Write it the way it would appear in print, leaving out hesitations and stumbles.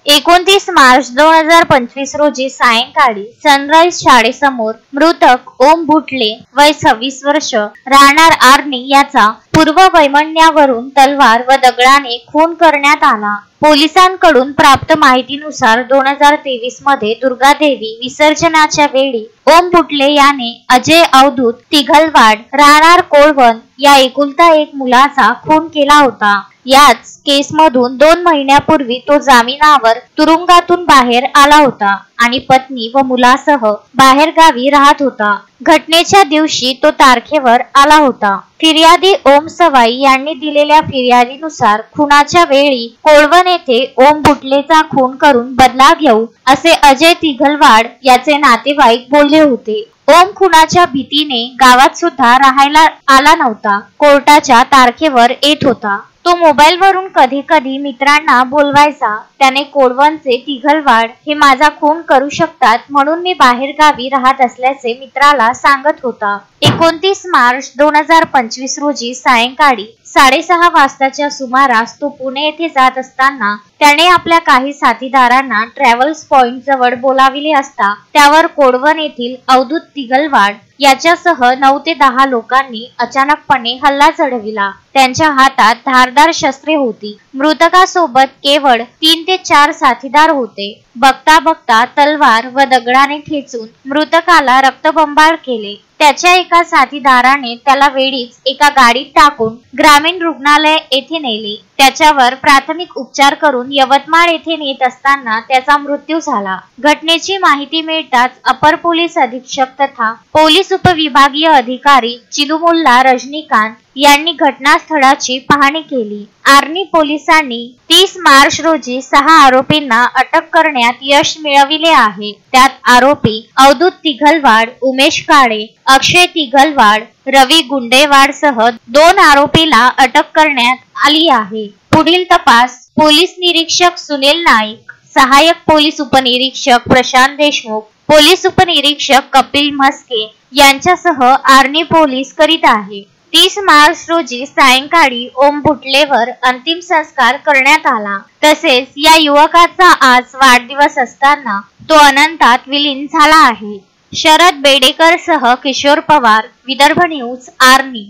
29 मार्च 2025 रोजी सायंकाळी सनराइज शाळेसमोर मृतक ओम भुटले वय 26 वर्ष राहणार आर्णी याचा पूर्ववैमनस्यावरून तलवार व दगडाने खून करण्यात आला। पोलिसांकडून प्राप्त माहितीनुसार 2023 मध्ये दुर्गादेवी विसर्जनाच्या वेळी ओम भुटले याने अजय अवधूत तिघलवाड राहणार कोळवण या एकुलता एक मुलाचा खून केला होता। याच केसमधून 2 महिन्यापूर्वी तो जामिनावर तुरुंगातून बाहेर आला होता आणि पत्नी व मुलासह बाहेरगावी राहत होता। घटनेच्या दिवशी तो तारखेवर आला होता। फिर्यादी ओम सवाई यांनी दिलेल्या फिर्यादीनुसार खुनाच्या वेळी कोळवण येथे ओम भुटलेचा खून करून बदला घेऊ असे अजय तिघलवाड याचे नातेवाईक बोलले होते। ओम खुनाच्या भीतीने गावात सुद्धा राहायला आला नव्हता, कोर्टाच्या तारखेवर येत होता। तो मोबाईल वरून कधी कधी मित्रांना बोलवायचा। त्याने कोळवणचे तिघलवाड हे माझा खून करू शकतात म्हणून मी बाहेर गावी राहत असल्याचे मित्राला सांगत होता। 29 मार्च 2025 रोजी सायंकाळी 6:30 वाजताच्या सुमारास तो पुणे येथे जात असताना त्याने आपल्या काही साथीदारांना ट्रॅव्हल्स पॉइंट जवळ बोलाविले असता त्यावर कोळवण येथील अवधूत तिघलवाड याच्यासह 9 ते 10 लोकांनी अचानकपणे हल्ला चढविला। त्यांच्या हातात धारदार शस्त्रे होती। मृतकासोबत केवळ 3 ते 4 साथीदार होते। बघता बघता तलवार व दगडाने ठेचून मृतकाला रक्तबंबाळ केले। त्याच्या एका साथीदाराने त्याला वेळीच एका गाडीत टाकून ग्रामीण रुग्णालय येथे नेले। त्याच्यावर प्राथमिक उपचार करून यवतमाळ येथे नेत असताना त्याचा मृत्यू झाला। घटनेची माहिती मिळताच अपर पोलीस अधीक्षक तथा पोलीस उपविभागीय अधिकारी चिलुमुल्ला रजनीकांत यांनी घटनास्थळाची पाहणी केली। आर्णी पोलिसांनी 30 मार्च रोजी 6 आरोपींना अटक करण्यात यश मिळविले आहे। त्यात आरोपी अवधूत तिघलवाड, उमेश काळे, अक्षय तिघलवाड, रवी गुंडेवाड सह 2 आरोपीला अटक करण्यात आली आहे। पुढील तपास पोलीस निरीक्षक सुनील नाईक, सहाय्यक पोलीस उपनिरीक्षक प्रशांत देशमुख, पोलीस उपनिरीक्षक कपिल म्हस्के यांच्यासह आर्णी पोलीस करीत आहे। 30 मार्च रोजी सायंकाळी ओम भुटलेवर अंतिम संस्कार करण्यात आला। तसेच या युवकाचा आज वाढदिवस असताना तो अनंतात विलीन झाला आहे। शरद बेडेकर सह किशोर पवार, विदर्भ न्यूज, आर्णी।